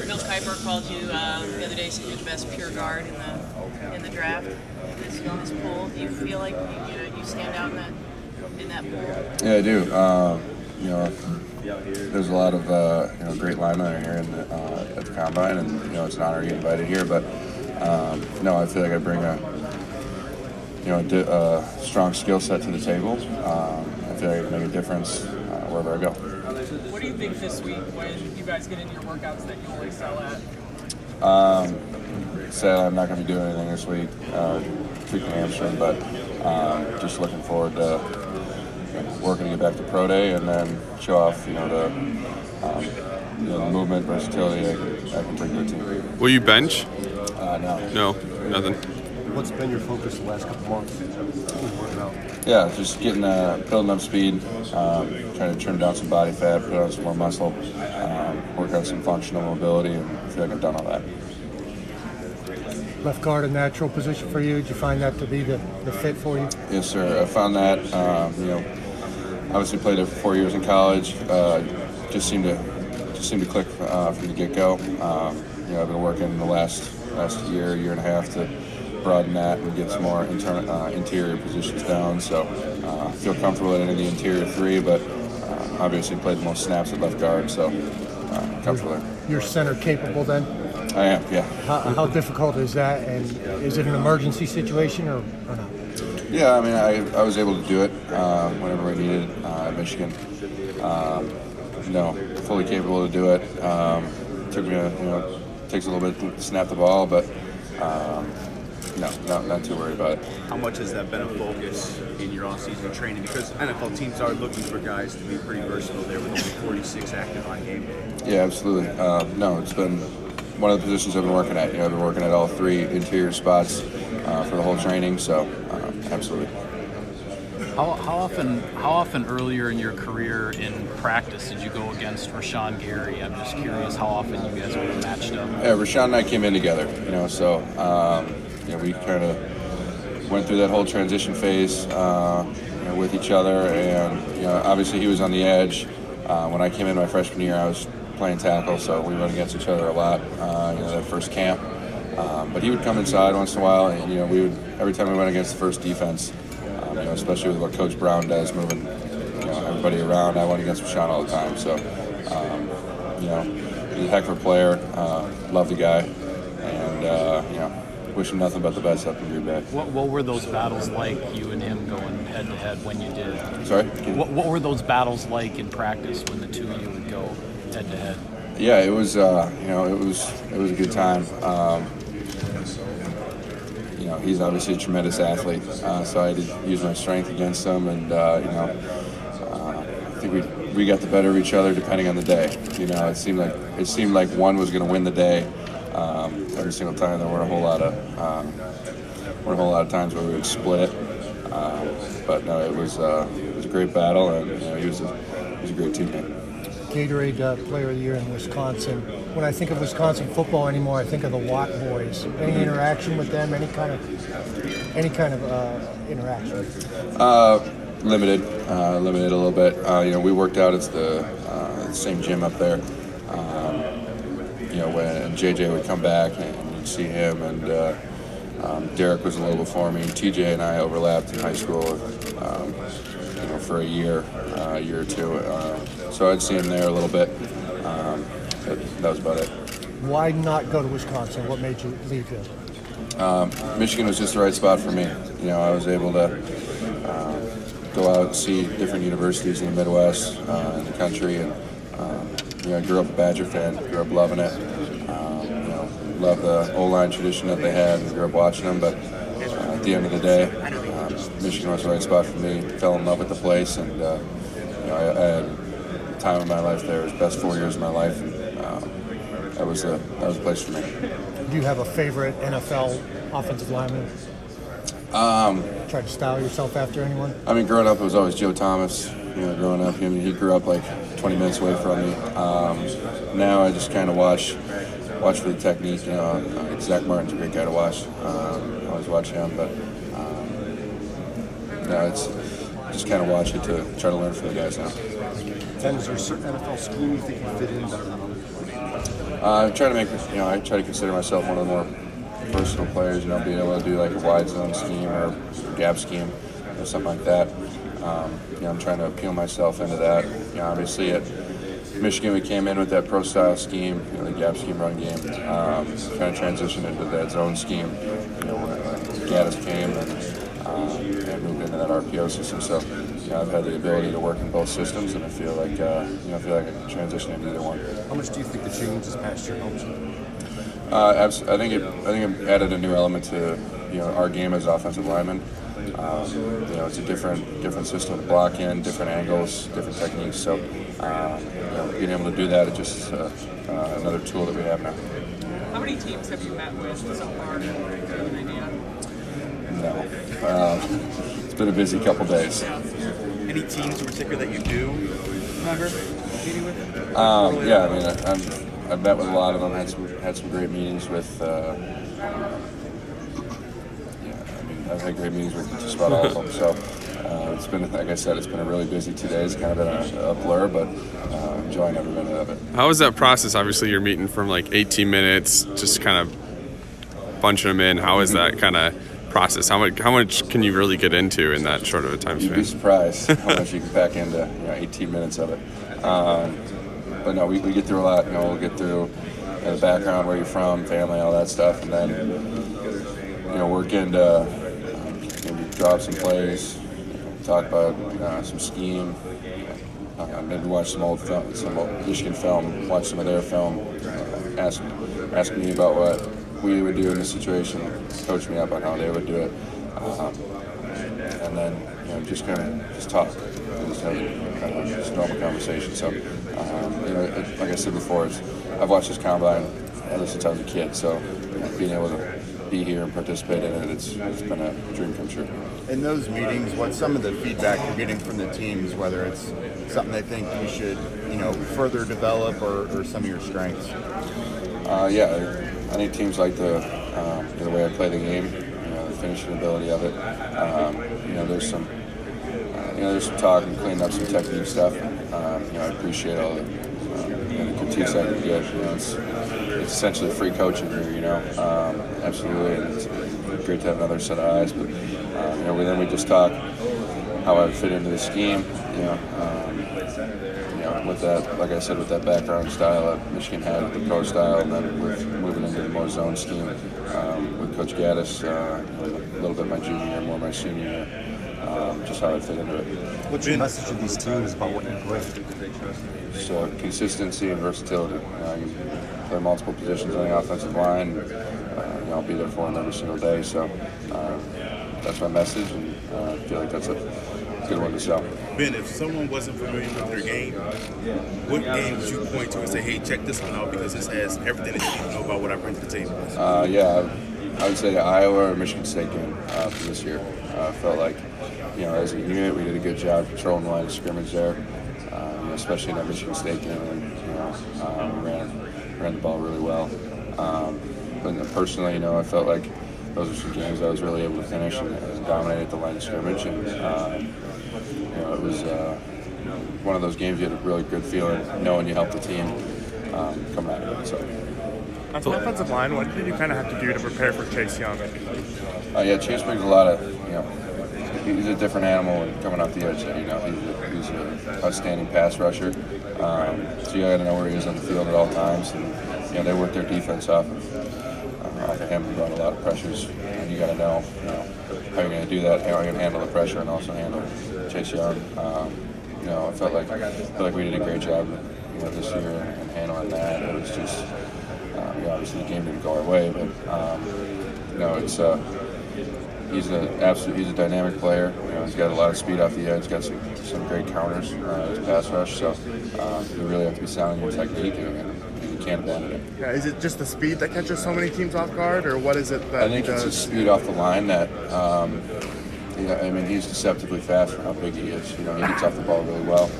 Bill Kuiper called you the other day, said you're the best pure guard in the draft. This pool, do you feel like you stand out in that pool? Yeah, I do. There's a lot of great linemen here at the combine, and it's an honor to get invited here. But I feel like I bring a strong skill set to the table. I feel like I can make a difference wherever I go. What do you think this week when you guys get into your workouts that you always sell at? Sadly, I'm not going to be doing anything this week. Tweak the hamstring, but just looking forward to working to get back to pro day and then show off the movement, versatility I can bring to the team. Will you bench? No, nothing. What's been your focus the last couple months? Yeah, just getting building up speed, trying to trim down some body fat, put on some more muscle, work on some functional mobility, and I feel like I've done all that. Left guard a natural position for you? Did you find that to be the fit for you? Yes, sir. I found that. Obviously played it for 4 years in college. Just seemed to click from the get-go. I've been working the last year and a half to broaden that and get some more interior positions down. So I feel comfortable in the interior three, but obviously played the most snaps at left guard, so comfortable there. You're center capable then? I am, yeah. How difficult is that, and is it an emergency situation or not? Yeah, I mean, I was able to do it whenever we needed at Michigan. Fully capable to do it. Took me takes a little bit to snap the ball, but not too worried about it. How much has that been a focus in your off-season training? Because NFL teams are looking for guys to be pretty versatile there with only 46 active on game day. Yeah, absolutely. It's been one of the positions I've been working at. I've been working at all three interior spots for the whole training, so absolutely. How often earlier in your career in practice did you go against Rashawn Gary? I'm just curious how often you guys were matched up. Yeah, Rashawn and I came in together, so we kind of went through that whole transition phase with each other, and obviously he was on the edge. When I came in my freshman year, I was playing tackle, so we went against each other a lot. That first camp, but he would come inside once in a while, and we would every time we went against the first defense. Especially with what Coach Brown does, moving everybody around. I went against Rashawn all the time, so he's a heck of a player. Love the guy, and wish him nothing but the best up in Green Bay. What were those battles like, you and him going head to head when you did? Sorry. What were those battles like in practice when the two of you would go head to head? Yeah, it was. It was a good time. He's obviously a tremendous athlete, so I had to use my strength against him, and I think we got the better of each other depending on the day. It seemed like one was going to win the day every single time. There weren't a whole lot of times where we would split it, but no, it was a great battle, and he was a great teammate. Gatorade Player of the Year in Wisconsin. When I think of Wisconsin football anymore, I think of the Watt boys. Any interaction with them? Any kind of interaction? Limited a little bit. We worked out at the same gym up there. When JJ would come back and you'd see him, and Derek was a little before me. TJ and I overlapped in high school, for a year or two. So I'd see him there a little bit. But that was about it. Why not go to Wisconsin? What made you leave here? Michigan was just the right spot for me. I was able to go out and see different universities in the Midwest, in the country, and I grew up a Badger fan. Grew up loving it. Loved the O-line tradition that they had, and grew up watching them. But at the end of the day, Michigan was the right spot for me. Fell in love with the place, and I had the time of my life there. It was the best 4 years of my life, and that was the place for me. Do you have a favorite NFL offensive lineman? Try to style yourself after anyone? I mean, growing up, it was always Joe Thomas. Growing up, he grew up like 20 minutes away from me. Now I just kind of watch for the technique. Zach Martin's a great guy to watch. I always watch him, but it's just kind of watch it to try to learn from the guys now. And is there a certain NFL scheme you think you fit in better than others? I try to make, I try to consider myself one of the more versatile players. Being able to do like a wide zone scheme or gap scheme or something like that. I'm trying to appeal myself into that. Obviously at Michigan we came in with that pro style scheme, the gap scheme run game. Kind of transitioned into that zone scheme. When Gaddis came and moved into that RPO system. So I've had the ability to work in both systems, and I feel like I can transition into either one. How much do you think the change this past year helps you? I think it added a new element to our game as offensive linemen. It's a different system to block in, different angles, different techniques. So being able to do that is just another tool that we have now. How many teams have you met with so far? Do you have an idea? No, it's been a busy couple days. Any teams in particular that you do remember meeting with? I've met with a lot of them. Had some great meetings with. I've had great meetings with just about all of them. So it's been, like I said, it's been a really busy 2 days. It's kind of been a blur, but enjoying every minute of it. How was that process? Obviously, you're meeting from like 18 minutes, just kind of bunching them in. How is that kind of process? How much can you really get into in that short of a time span? You'd be surprised how much you can pack into 18 minutes of it. But no, we get through a lot. We'll get through the background, where you're from, family, all that stuff, and then work into maybe draw up some plays, talk about some scheme, maybe watch some old Michigan film, watch some of their film, ask me about what we would do in this situation, coach me up on how they would do it, and then just kind of talk, just have just normal conversation. So like I said before, I've watched this combine ever since I was a kid, so being able to be here and participate in it, it's been a dream come true. In those meetings, what's some of the feedback you're getting from the teams, whether it's something they think you should further develop or some of your strengths? I think teams like the way I play the game, the finishing ability of it. There's some talk and cleaning up some technique stuff. I appreciate all the critiques I can get. It's essentially free coaching here. Absolutely, and it's great to have another set of eyes. But then we just talk how I fit into the scheme. With that, like I said, with that background style that Michigan had with the pro style, and then with moving into the more zone scheme with Coach Gaddis, a little bit my junior year, more my senior year, just how I fit into it. What's your message to these teams about what you bring? So consistency and versatility. You play multiple positions on the offensive line. I'll be there for them every single day. So that's my message, and I feel like that's a good one to sell. Ben, if someone wasn't familiar with their game, what game would you point to and say, hey, check this one out because this has everything that you need to know about what I bring to the table? I would say the Iowa or Michigan State game for this year. I felt like, as a unit, we did a good job controlling the line of scrimmage there, especially in that Michigan State game. And, we ran the ball really well. But personally, I felt like those were some games I was really able to finish and dominate at the line of scrimmage. And it was one of those games you had a really good feeling knowing you helped the team come out of it. So. On the offensive line, what did you kind of have to do to prepare for Chase Young? Chase brings a lot of, he's a different animal coming off the edge. He's an outstanding pass rusher. So you got to know where he is on the field at all times. And they work their defense off of him and brought a lot of pressures. And you got to know, how you're going to do that, how you're going to handle the pressure, and also handle Chase Young. I felt like we did a great job, this year in handling that. It was just, obviously the game didn't go our way, but he's a dynamic player. He's got a lot of speed off the edge. Got some great counters. His pass rush. So you really have to be sound in your technique, and you can't abandon it. Yeah, is it just the speed that catches so many teams off guard, or what is it that I think it's the speed off the line that. He's deceptively fast for how big he is. He gets off the ball really well,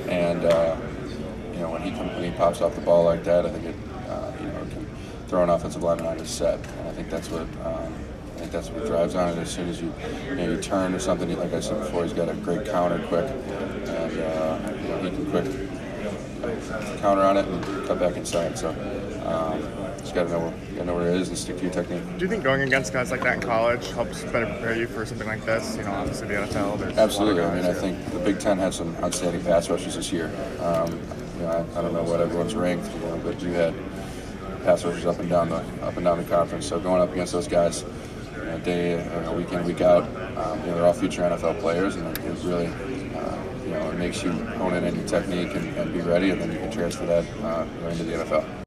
and when he pops off the ball like that, I think it can throw an offensive lineman on his set. And I think that's what he drives on it. As soon as you turn or something, like I said before, he's got a great counter quick, and he can quick counter on it and cut back inside. So Just got to know where it is and stick to your technique. Do you think going against guys like that in college helps better prepare you for something like this? You know, obviously the NFL. There's Absolutely. a lot of guys, I think the Big Ten had some outstanding pass rushes this year. I don't know what everyone's ranked, but you had pass rushers up and down the conference. So going up against those guys, week in, week out, they're all future NFL players, and it really, it makes you hone in on your technique and be ready, and then you can transfer that into the NFL.